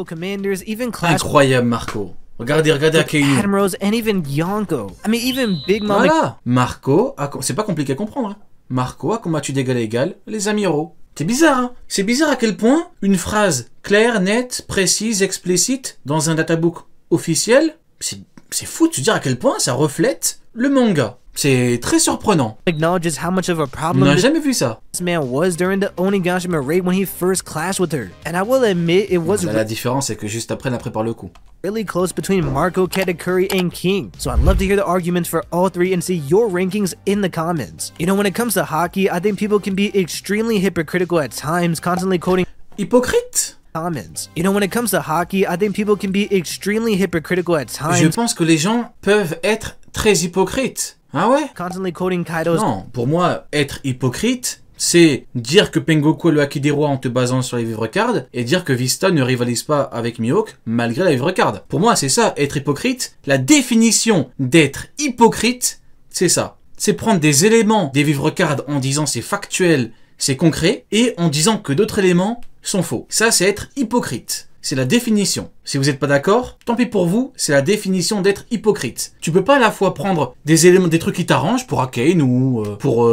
commanders, even class Incroyable Marco. Regardez Akainu. admirals, and even Yonko. I mean, even Big Mom. Voilà. Marco, c'est pas compliqué à comprendre. Hein. Marco a combattu d'égal à égal les amiraux. C'est bizarre, hein. C'est bizarre à quel point une phrase claire, nette, précise, explicite dans un databook officiel, c'est fou de se dire à quel point ça reflète le manga. C'est très surprenant. Acknowledges how much of a On problem n'a jamais vu ça. this man was during the Onigashima raid when he first clashed with her. And I will admit it was La différence, c'est que juste après, elle a prépare le coup. really close between Marco, Katakuri, and King. So I'd love to hear the arguments for all three and see your rankings in the comments. You know, when it comes to hockey, I think people can be extremely hypocritical at times, constantly quoting Hypocrite? comments. You know, when it comes to hockey, I think people can be extremely hypocritical at Je times, pense que les gens peuvent être très hypocrites. Ah ouais? constantly quoting Kaido's Non, pour moi, être hypocrite, c'est dire que Pengoku est le Haki des rois en te basant sur les vivres cards et dire que Vista ne rivalise pas avec Mihawk malgré la vivre card. Pour moi, c'est ça, être hypocrite. La définition d'être hypocrite, c'est ça. C'est prendre des éléments des vivres cards en disant c'est factuel, c'est concret, et en disant que d'autres éléments sont faux. Ça, c'est être hypocrite. C'est la définition. Si vous n'êtes pas d'accord, tant pis pour vous, c'est la définition d'être hypocrite. Tu peux pas à la fois prendre des éléments, des trucs qui t'arrangent pour Arcane ou pour,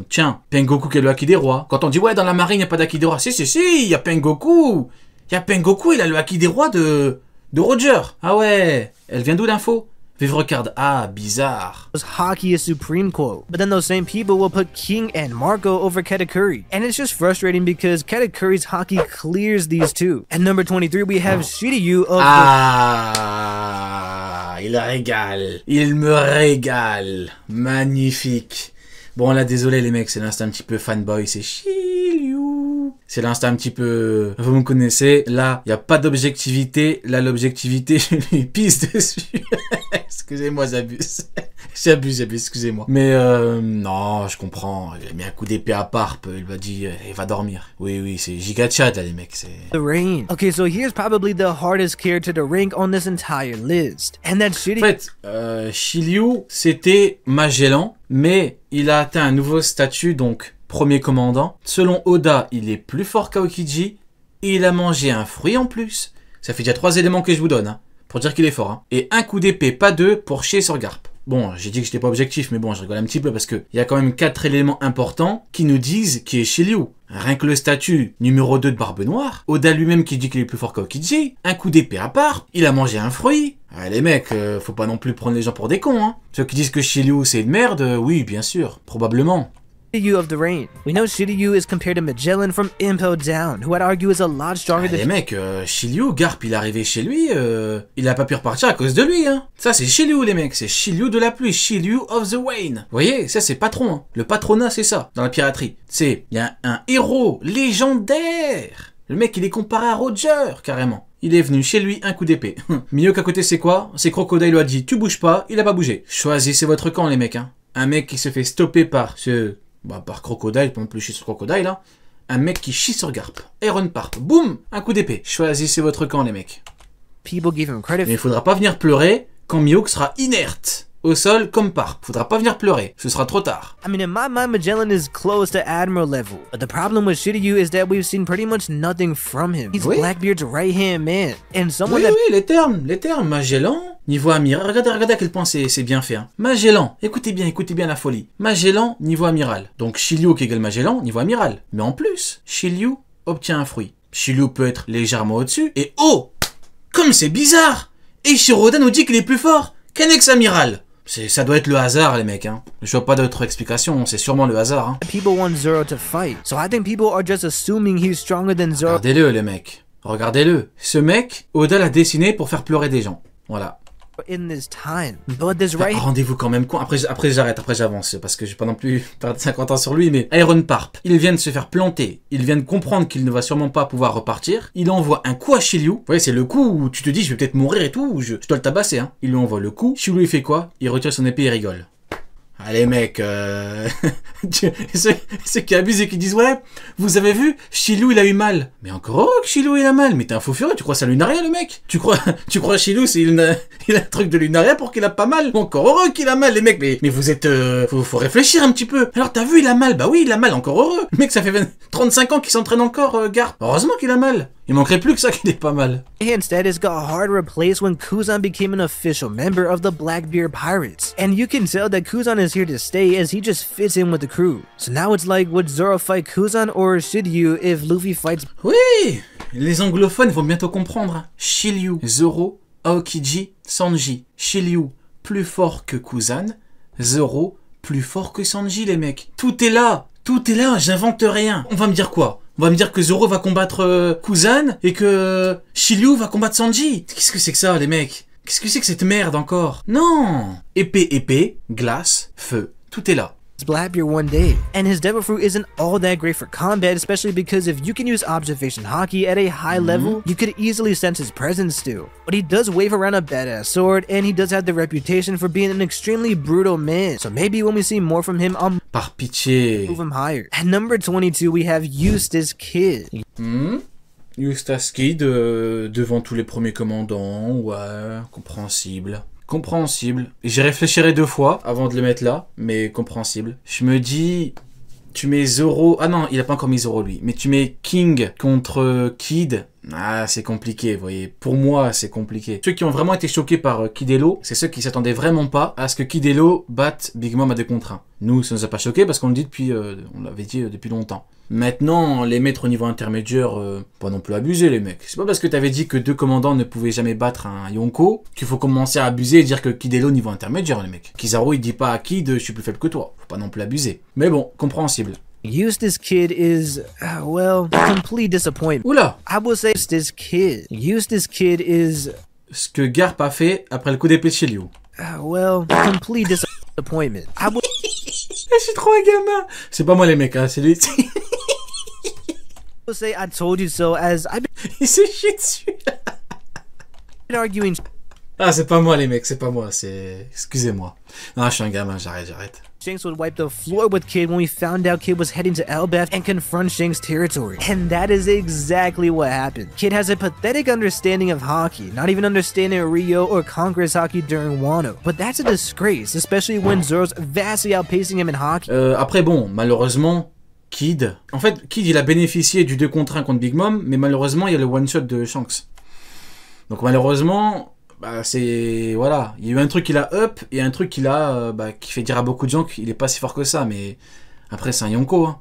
tiens, Pengoku qui est le Haki des rois. Quand on dit, ouais, dans la marine, il n'y a pas d'Haki des rois. Si, il y a Pengoku. Il y a Pengoku, il a le Haki des rois de Roger. Ah ouais, elle vient d'où l'info? Vivre card. Ah, bizarre. hockey is supreme quote. But then those same people will put King and Marco over Katakuri. And it's just frustrating because Katakuri's hockey clears these two. At number 23, we have Shiryu of Ah, il régale. Il me régale. Magnifique. Bon là, désolé les mecs, c'est l'instinct un petit peu fanboy, c'est Shiryu. C'est l'instinct un petit peu... Vous me connaissez, là, il n'y a pas d'objectivité. Là, l'objectivité, je lui pisse dessus. Excusez-moi, j'abuse. J'abuse, excusez-moi. Mais non, je comprends. Il a mis un coup d'épée à Parp. Il m'a dit, il va dormir. Oui, c'est giga chat, là, les mecs. the Rain. Okay, so here's probably the hardest character to rank on this entire list. And that's Shiryu. En fait, Shiryu, c'était Magellan, mais il a atteint un nouveau statut, donc premier commandant. Selon Oda, il est plus fort qu'Aokiji, et il a mangé un fruit en plus. Ça fait déjà 3 éléments que je vous donne, hein, pour dire qu'il est fort. Hein. Et un coup d'épée, pas 2, pour chier sur Garp. Bon, j'ai dit que j'étais pas objectif, mais bon, je rigole un petit peu parce que il y a quand même 4 éléments importants qui nous disent qui est Shiryu. Rien que le statut numéro 2 de Barbe Noire, Oda lui-même qui dit qu'il est plus fort qu'Aokiji, un coup d'épée à part, il a mangé un fruit. Ah, les mecs, faut pas non plus prendre les gens pour des cons, hein. Ceux qui disent que Shiryu c'est une merde, oui, bien sûr, probablement. Of the Rain. We know Shiryu is compared to Magellan from Impel Down, who I'd argue is a lot stronger Les than mecs, Shiryu, Garp, il est arrivé chez lui, il a pas pu repartir à cause de lui, hein. Ça, c'est Shiryu, les mecs, c'est Shiryu de la pluie, Shiryu of the Wayne. Vous voyez, ça, c'est patron, hein. Le patronat, c'est ça, dans la piraterie. C'est, il y a un héros légendaire. Le mec, il est comparé à Roger, carrément. Il est venu chez lui, un coup d'épée. Mihawk à côté, c'est quoi? C'est Crocodile lui a dit, tu bouges pas, il a pas bougé. Choisissez votre camp, les mecs, hein. Un mec qui se fait stopper par par Crocodile, pas non plus chier sur Crocodile, hein. Un mec qui chie sur Garp. Iron Parp. Boum! Un coup d'épée. Choisissez votre camp, les mecs. people give him credit. Mais il faudra pas venir pleurer quand Mihawk sera inerte. Au sol comme Parp. Faudra pas venir pleurer. Ce sera trop tard. I mean, in my mind, Magellan is close to Admiral level. But the problem with Shiryu is that we've seen pretty much nothing from him. He's Oui. Blackbeard's right-hand man. And someone Oui, that oui, les termes. Magellan, niveau amiral. Regardez à quel point c'est bien fait. Hein. Magellan, écoutez bien la folie. Magellan, niveau amiral. Donc Shiryu qui égale Magellan, niveau amiral. Mais en plus, Shiryu obtient un fruit. Shiryu peut être légèrement au-dessus. Et oh, comme c'est bizarre, Eiichiro-Oda nous dit qu'il est plus fort qu'un ex-amiral. Ça doit être le hasard, les mecs, hein. Je vois pas d'autre explication, c'est sûrement le hasard, hein. people want Zoro to fight. So I think people are just assuming he's stronger than Zoro. Regardez-le, les mecs. Regardez-le. Ce mec, Oda l'a dessiné pour faire pleurer des gens. Voilà. In this time. But this Ah, right rendez-vous quand même compte. Après j'arrête, après j'avance, parce que je vais pas non plus perdre 50 ans sur lui, mais Iron Parp, il vient de se faire planter, il vient de comprendre qu'il ne va sûrement pas pouvoir repartir, il envoie un coup à Shiryu, vous voyez, c'est le coup où tu te dis je vais peut-être mourir et tout, ou je dois le tabasser, hein. Il lui envoie le coup, Shiryu il fait quoi? Il retire son épée et il rigole. Allez mec, ceux qui abusent et qui disent ouais, vous avez vu, Chilou il a eu mal. Mais encore heureux que Chilou il a mal, mais t'es un fou furieux, tu crois ça Lunaria le mec? Tu crois Chilou il a un truc de Lunaria pour qu'il a pas mal? Encore heureux qu'il a mal les mecs, mais vous êtes, faut réfléchir un petit peu. Alors t'as vu il a mal, bah oui il a mal, encore heureux. Le mec ça fait 35 ans qu'il s'entraîne encore, Garp. Heureusement qu'il a mal. Il manquerait plus que ça qu'il ait pas mal. Instead, it got hard to replace when Kuzan became an official member of the Blackbeard Pirates. And you can tell that Kuzan is here to stay as he just fits in with the crew. So now it's like, would Zoro fight Kuzan or Shiryu if Luffy fights... Oui, les anglophones vont bientôt comprendre. Shiryu, Zoro, Aokiji, Sanji. Shiryu, plus fort que Kuzan. Zoro, plus fort que Sanji les mecs. Tout est là, j'invente rien. On va me dire quoi? On va me dire que Zoro va combattre Kuzan et que Shiryu va combattre Sanji. Qu'est-ce que c'est que ça, les mecs? Qu'est-ce que c'est que cette merde encore? Non! Épée, glace, feu. Tout est là. Blackbeard one day, and his Devil Fruit isn't all that great for combat, especially because if you can use observation hockey at a high level, you could easily sense his presence still. But he does wave around a badass sword, and he does have the reputation for being an extremely brutal man, so maybe when we see more from him, I'll Par pitié. move him higher. At number 22, we have Eustace Kid. Eustace Kid devant tous les premiers commandants, ouais, compréhensible. Compréhensible. J'y réfléchirai 2 fois avant de le mettre là, mais compréhensible. Je me dis, tu mets Zoro... Ah non, il a pas encore mis Zoro lui. Mais tu mets King contre Kid... Ah, c'est compliqué, vous voyez. Pour moi, c'est compliqué. Ceux qui ont vraiment été choqués par Kid Hello, c'est ceux qui s'attendaient vraiment pas à ce que Kid Hello batte Big Mom à 2 contre 1. Nous, ça nous a pas choqués parce qu'on le dit depuis... on l'avait dit depuis longtemps. Maintenant, les mettre au niveau intermédiaire, pas non plus abuser les mecs. C'est pas parce que t'avais dit que 2 commandants ne pouvaient jamais battre un Yonko qu'il faut commencer à abuser et dire que Kid Hello au niveau intermédiaire les mecs. Kizaru il dit pas à Kid je suis plus faible que toi. Faut pas non plus abuser. Mais bon, compréhensible. Eustace Kid is, well, complete disappointment. Oula! I will say Eustace Kid. Eustace Kid is... Ce que Garp a fait après le coup d'épée de Shiryu. Well, complete disappointment. I will... Je suis trop un gamin! C'est pas moi les mecs, hein, c'est lui. say I told you so as I've Il s'est chié dessus. been arguing Ah, c'est pas moi les mecs, c'est pas moi, c'est... Excusez-moi. Non, je suis un gamin, j'arrête. Shanks would wipe the floor with Kid when we found out Kid was heading to Elbaf and confront Shanks' territory. And that is exactly what happened. Kid has a pathetic understanding of hockey, not even understanding Rio or Congress hockey during Wano. But that's a disgrace, especially when Zoro's vastly outpacing him in hockey. Après bon, malheureusement, Kid... En fait, Kid il a bénéficié du 2 contre 1 contre Big Mom, mais malheureusement il y a le one-shot de Shanks. Donc malheureusement... Bah c'est... Voilà. Il y a eu un truc qu'il a up et un truc qu'il a... qui fait dire à beaucoup de gens qu'il est pas si fort que ça. Mais après c'est un Yonko. Hein.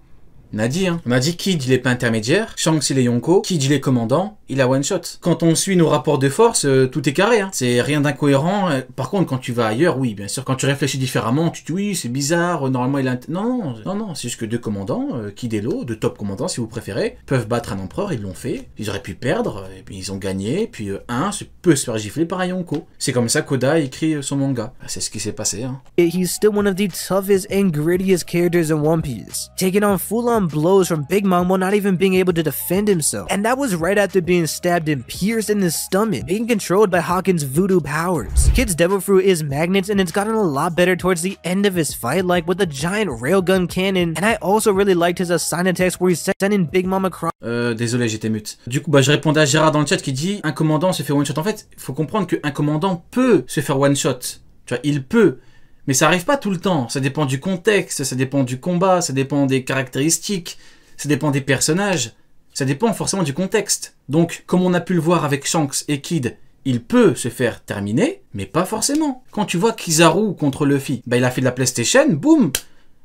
On a dit, On a dit Kid il est pas intermédiaire. Shanks il est Yonko. Kid il est commandant. Il a one shot. Quand on suit nos rapports de force, tout est carré. Hein. C'est rien d'incohérent. Par contre quand tu vas ailleurs, oui bien sûr. Quand tu réfléchis différemment, tu te dis oui c'est bizarre. Normalement il a... Non. C'est juste que 2 commandants, Kid et Lo, 2 top commandants si vous préférez, peuvent battre un empereur. Ils l'ont fait. Ils auraient pu perdre. Et puis ils ont gagné. Puis un peut se faire gifler par un Yonko. C'est comme ça qu'Oda écrit son manga. C'est ce qui s'est passé. Hein. He's still one of the toughest and grittiest characters in One Piece, taking on full-on blows from Big Mom while not even being able to defend himself. And that was right after being stabbed and pierced in the stomach, being controlled by Hawkins' voodoo powers. Kid's Devil Fruit is magnets, and it's gotten a lot better towards the end of his fight, like with a giant railgun cannon. And I also really liked his assign attacks where he's sending Big Mom across. Désolé, j'étais mute. Du coup, je répondais à Gérard dans le chat qui dit un commandant se fait one shot. En fait, il faut comprendre qu'un commandant peut se faire one shot. Tu vois, il peut. Mais ça arrive pas tout le temps. Ça dépend du contexte, ça dépend du combat, ça dépend des caractéristiques, ça dépend des personnages. Ça dépend forcément du contexte. Donc, comme on a pu le voir avec Shanks et Kid, il peut se faire terminer, mais pas forcément. Quand tu vois Kizaru contre Luffy, il a fait de la PlayStation, boum.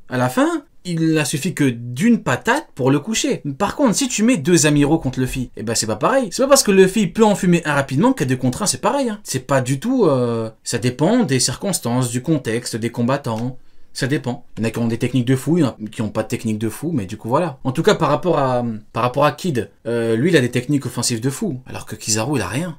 À la fin, il a suffi que d'une patate pour le coucher. Par contre, si tu mets 2 amiraux contre Luffy, c'est pas pareil. C'est pas parce que Luffy peut en fumer un rapidement qu'à 2 contre 1, c'est pareil. Hein. C'est pas du tout... Ça dépend des circonstances, du contexte, des combattants. Ça dépend. Il y en a qui ont des techniques de fou, il y en a qui n'ont pas de technique de fou, mais du coup voilà. En tout cas, par rapport à Kid, lui il a des techniques offensives de fou, alors que Kizaru il a rien.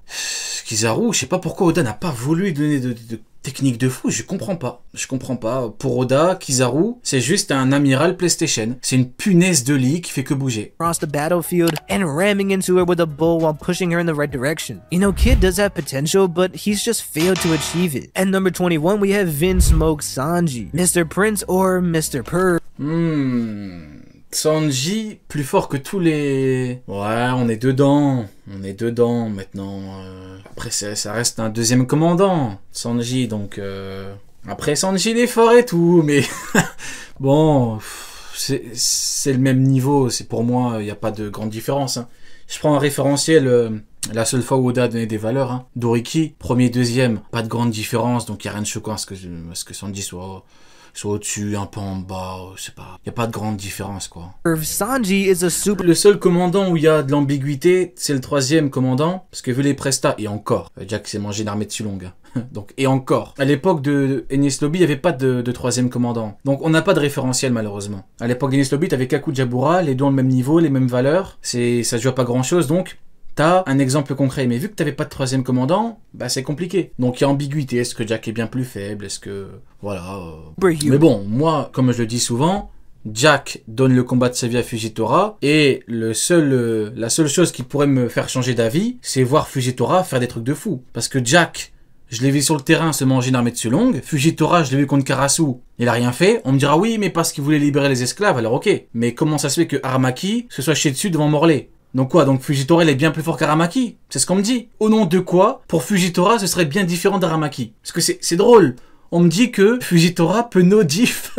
Kizaru, je sais pas pourquoi Oda n'a pas voulu lui donner de technique de fou, je comprends pas. Je comprends pas. Pour Oda, Kizaru, c'est juste un amiral PlayStation. C'est une punaise de lit qui fait que bouger. Across the battlefield and ramming into her with a bull while pushing her in the right direction. You know, Kid does have potential, but he's just failed to achieve it. At number 21, we have Vin Smoke Sanji, Mr. Prince or Mr. Purr. Sanji, plus fort que tous les... Ouais, on est dedans. On est dedans, maintenant. Après, ça reste un deuxième commandant, Sanji, donc... Après, Sanji, il est fort et tout, mais... Bon... C'est le même niveau, c'est pour moi, il n'y a pas de grande différence. Hein. Je prends un référentiel, la seule fois où Oda a donné des valeurs, hein. Doriki, premier, deuxième, pas de grande différence, donc il n'y a rien de choquant à ce que Sanji soit au-dessus, un peu en bas, c'est pas... Il n'y a pas de grande différence, quoi. Sanji is a super... Le seul commandant où il y a de l'ambiguïté, c'est le troisième commandant, parce que vu les prestats, et encore, Jack s'est mangé une armée de Sulong. Donc, et encore. À l'époque de Enies Lobby, il n'y avait pas de troisième commandant. Donc, on n'a pas de référentiel, malheureusement. À l'époque d'Enies Lobby, tu avais Kaku Jabura, les deux ont le même niveau, les mêmes valeurs. Ça se joue à pas grand-chose, donc... T'as un exemple concret, mais vu que t'avais pas de troisième commandant, bah c'est compliqué. Donc il y a ambiguïté, est-ce que Jack est bien plus faible, est-ce que... Voilà... Mais bon, moi, comme je le dis souvent, Jack donne le combat de sa vie à Fujitora, et la seule chose qui pourrait me faire changer d'avis, c'est voir Fujitora faire des trucs de fou. Parce que Jack, je l'ai vu sur le terrain se manger une armée de Sulong, Fujitora, je l'ai vu contre Karasu, il a rien fait, on me dira oui, mais parce qu'il voulait libérer les esclaves, alors ok. Mais comment ça se fait que Aramaki se soit chié dessus devant Morley ? Donc quoi, donc Fujitora il est bien plus fort qu'Aramaki? C'est ce qu'on me dit. Au nom de quoi, pour Fujitora, ce serait bien différent d'Aramaki? Parce que c'est drôle. On me dit que Fujitora peut no-diff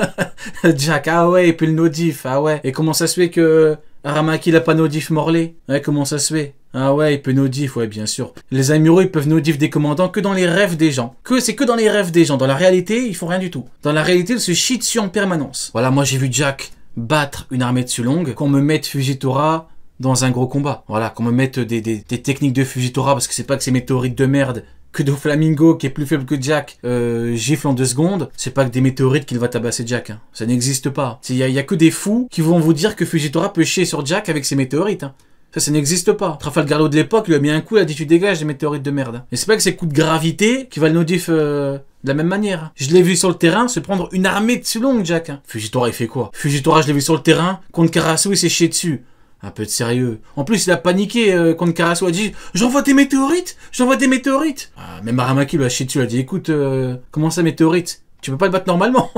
Jack. Ah ouais, il peut le no-diff. Ah ouais. Et comment ça se fait que Aramaki il a pas no-diff Morley? Ouais, comment ça se fait? Ah ouais, il peut no-diff, ouais, bien sûr. Les amiraux, ils peuvent no-diff des commandants que dans les rêves des gens. C'est que dans les rêves des gens. Dans la réalité, ils font rien du tout. Dans la réalité, ils se chient dessus en permanence. Voilà, moi j'ai vu Jack battre une armée de Sulong, qu'on me mette Fujitora dans un gros combat. Voilà, qu'on me mette des techniques de Fujitora, parce que c'est pas que ces météorites de merde que Doflamingo, qui est plus faible que Jack, gifle en 2 secondes. C'est pas que des météorites qu'il va tabasser Jack. Hein. Ça n'existe pas. Il y a que des fous qui vont vous dire que Fujitora peut chier sur Jack avec ses météorites. Hein. Ça n'existe pas. Trafalgar Law de l'époque lui a mis un coup, il a dit tu dégages des météorites de merde. Et c'est pas que ces coups de gravité qui va le no-diff de la même manière. Je l'ai vu sur le terrain se prendre une armée de Sulong, Jack. Hein. Fujitora, il fait quoi? Fujitora, je l'ai vu sur le terrain, contre Karasu, il s'est chié dessus. Un peu de sérieux. En plus, il a paniqué quand Karasu a dit « J'envoie des météorites! J'envoie des météorites !» Même Aramaki lui a chié dessus, il a dit « Écoute, comment ça météorite? Tu peux pas le battre normalement.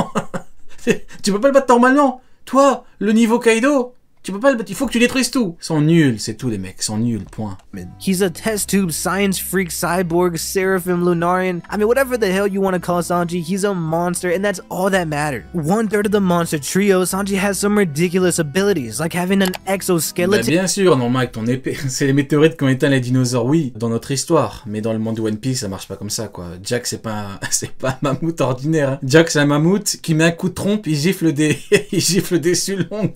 Tu peux pas le battre normalement. Toi, le niveau Kaido, tu peux pas le battre. Il faut que tu détruises tout. » Ils sont nuls, c'est tout les mecs. Ils sont nuls, point. He's a test tube, science freak, cyborg, seraphim, Lunarian. I mean, whatever the hell you want to call Sanji, he's a monster, and that's all that mattered. 1/3 of the monster trio, Sanji has some ridiculous abilities, like having an exoskeleton. Bah bien sûr, non, Mike, ton épée. C'est les météorites qui ont éteint les dinosaures, oui, dans notre histoire. Mais dans le monde de One Piece, ça marche pas comme ça, quoi. Jack, c'est pas un mammouth ordinaire. Hein. Jack, c'est un mammouth qui met un coup de trompe, il gifle des Sulong.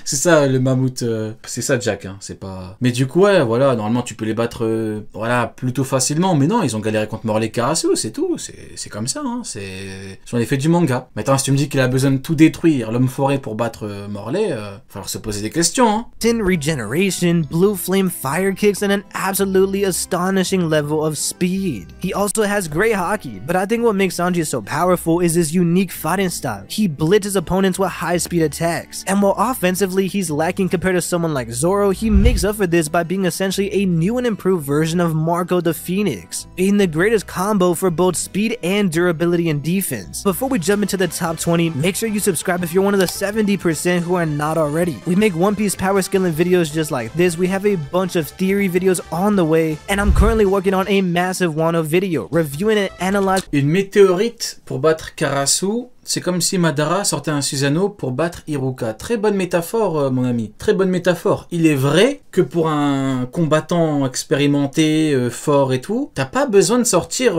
C'est ça, le mammouth. C'est ça, Jack, hein. C'est pas... Mais du coup, ouais, voilà, normalement, tu peux les battre, voilà, plutôt facilement. Mais non, ils ont galéré contre Morley Karasu, c'est tout. C'est comme ça, hein. C'est sur l'effet du manga. Maintenant, si tu me dis qu'il a besoin de tout détruire, l'homme forêt, pour battre Morley, va falloir se poser des questions, hein. Regeneration, blue flame fire kicks, and an absolutely astonishing level of speed. He also has great hockey, but I think what makes Sanji so powerful is his unique fighting style. He blitzes opponents with high-speed attacks, and while offensively he's lacking compared to someone like Zoro, he makes up for this by being essentially a new and improved version of Marco the Phoenix, being the greatest combo for both speed and durability and defense. Before we jump into the top 20, make sure you subscribe if you're one of the 70% who are not already. We make One Piece power scaling videos just like this, we have a bunch of theory videos on the way, and I'm currently working on a massive Wano video, reviewing and analyzing. Une météorite pour battre Karasu, c'est comme si Madara sortait un Susanoo pour battre Iruka. Très bonne métaphore, mon ami. Très bonne métaphore. Il est vrai que pour un combattant expérimenté, fort et tout, t'as pas besoin de sortir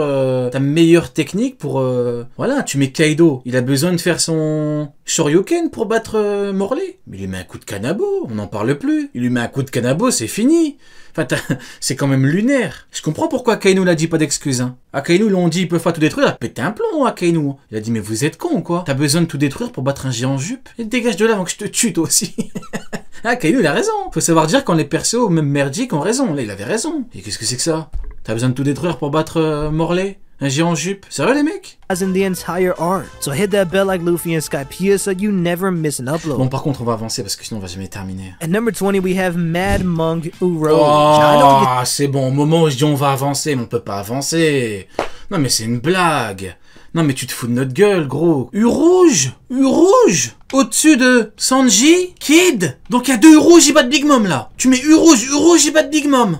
ta meilleure technique pour... Voilà, tu mets Kaido. Il a besoin de faire son Shoryuken pour battre Morley. Mais il lui met un coup de Kanabo, on n'en parle plus. Il lui met un coup de Kanabo, c'est fini. Enfin, c'est quand même lunaire. Je comprends pourquoi Akainu l'a dit pas d'excuses. Hein. Akainu l'ont dit, ils peuvent pas tout détruire. Il a pété un plomb, Akainu. Il a dit, mais vous êtes con, quoi. T'as besoin de tout détruire pour battre un géant jupe. Et dégage de là avant que je te tue, toi aussi. Akainu, il a raison. Faut savoir dire quand les persos, même merdiques, ont raison. Là, il avait raison. Et qu'est-ce que c'est que ça? T'as besoin de tout détruire pour battre Morley? Un géant jupe. Sérieux les mecs? in the entire arc. So hit that bell like Luffy and Skypiea so you never miss an upload. Bon, par contre, on va avancer parce que sinon on va jamais terminer. At number 20, we have Mad Monk Uroge. Oh, c'est bon, au moment où je dis on va avancer, mais on peut pas avancer. Non mais c'est une blague. Non mais tu te fous de notre gueule, gros. U-Rouge au-dessus de Sanji, Kid. Donc il y a deux U-Rouge, il bat de Big Mom là. Tu mets U-Rouge, il bat de Big Mom.